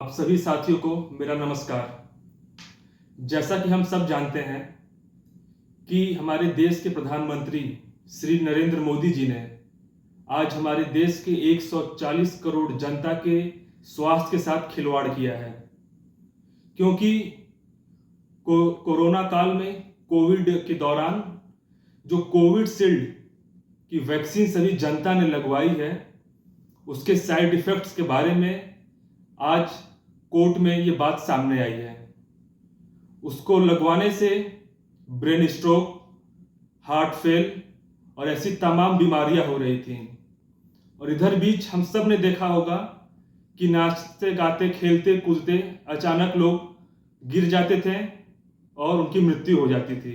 आप सभी साथियों को मेरा नमस्कार। जैसा कि हम सब जानते हैं कि हमारे देश के प्रधानमंत्री श्री नरेंद्र मोदी जी ने आज हमारे देश के 140 करोड़ जनता के स्वास्थ्य के साथ खिलवाड़ किया है। क्योंकि कोरोना काल में कोविड के दौरान जो कोविशील्ड की वैक्सीन सभी जनता ने लगवाई है, उसके साइड इफेक्ट्स के बारे में आज कोर्ट में ये बात सामने आई है। उसको लगवाने से ब्रेन स्ट्रोक, हार्ट फेल और ऐसी तमाम बीमारियां हो रही थी। और इधर बीच हम सब ने देखा होगा कि नाचते गाते खेलते कूदते अचानक लोग गिर जाते थे और उनकी मृत्यु हो जाती थी।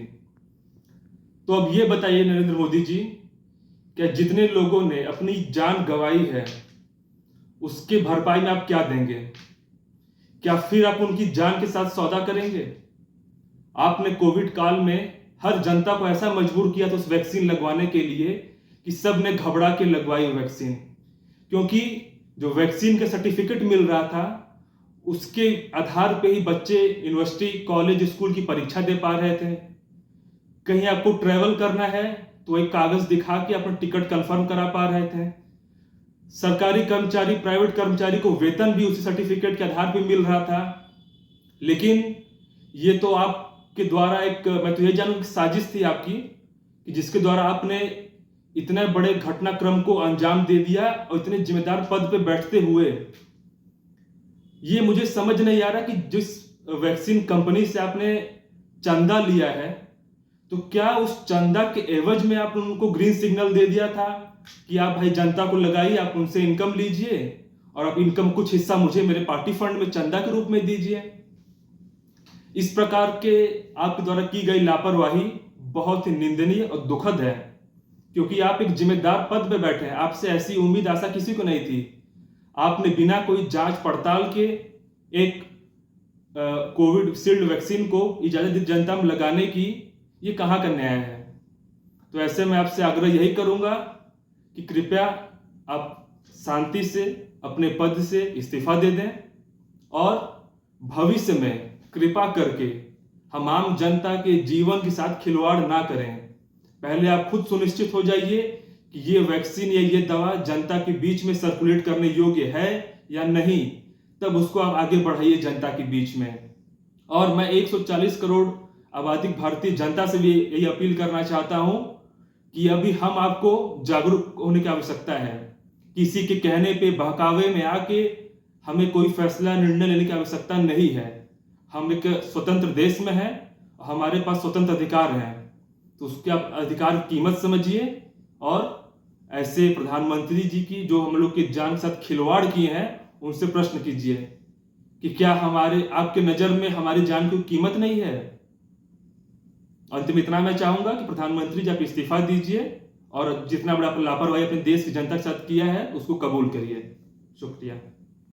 तो अब ये बताइए नरेंद्र मोदी जी, क्या जितने लोगों ने अपनी जान गंवाई है उसके भरपाई में आप क्या देंगे? क्या फिर आप उनकी जान के साथ सौदा करेंगे? आपने कोविड काल में हर जनता को ऐसा मजबूर किया था उस वैक्सीन लगवाने के लिए कि सब ने घबरा के लगवाई वैक्सीन। क्योंकि जो वैक्सीन का सर्टिफिकेट मिल रहा था उसके आधार पे ही बच्चे यूनिवर्सिटी, कॉलेज, स्कूल की परीक्षा दे पा रहे थे। कहीं आपको ट्रेवल करना है तो एक कागज दिखा के अपना टिकट कंफर्म करा पा रहे थे। सरकारी कर्मचारी, प्राइवेट कर्मचारी को वेतन भी उसी सर्टिफिकेट के आधार पर मिल रहा था। लेकिन ये तो आपके द्वारा मैं तो ये जानूं कि साजिश थी आपकी, कि जिसके द्वारा आपने इतने बड़े घटनाक्रम को अंजाम दे दिया और इतने जिम्मेदार पद पे बैठते हुए ये मुझे समझ नहीं आ रहा कि जिस वैक्सीन कंपनी से आपने चंदा लिया है, तो क्या उस चंदा के एवज में आपने उनको ग्रीन सिग्नल दे दिया था कि आप भाई जनता को लगाइए, आप उनसे इनकम लीजिए और आप इनकम कुछ हिस्सा मुझे मेरे पार्टी फंड में चंदा के रूप में दीजिए? इस प्रकार के आपके द्वारा की गई लापरवाही बहुत ही निंदनीय और दुखद है। क्योंकि आप एक जिम्मेदार पद पे बैठे हैं, आपसे ऐसी उम्मीद आशा किसी को नहीं थी। आपने बिना कोई जांच पड़ताल के एक कोविशील्ड वैक्सीन को इजाजत दी जनता में लगाने की, ये कहां का न्याय है? तो ऐसे में आपसे आग्रह यही करूंगा कि कृपया आप शांति से अपने पद से इस्तीफा दे दें और भविष्य में कृपा करके हम आम जनता के जीवन के साथ खिलवाड़ ना करें। पहले आप खुद सुनिश्चित हो जाइए कि ये वैक्सीन या ये दवा जनता के बीच में सर्कुलेट करने योग्य है या नहीं, तब उसको आप आगे बढ़ाइए जनता के बीच में। और मैं 140 करोड़ आबादी भारतीय जनता से भी यही अपील करना चाहता हूं कि अभी हम आपको जागरूक होने की आवश्यकता है। किसी के कहने पे, बहकावे में आके हमें कोई फैसला, निर्णय लेने की आवश्यकता नहीं है। हम एक स्वतंत्र देश में हैं, हमारे पास स्वतंत्र अधिकार हैं, तो उसके आप अधिकार की कीमत समझिए। और ऐसे प्रधानमंत्री जी की जो हम लोग की जान के साथ खिलवाड़ किए हैं, उनसे प्रश्न कीजिए कि क्या हमारे आपके नजर में हमारी जान की कीमत नहीं है? अंत में इतना मैं चाहूंगा कि प्रधानमंत्री जी आप इस्तीफा दीजिए और जितना बड़ा लापरवाही अपने देश की जनता के साथ किया है उसको कबूल करिए। शुक्रिया।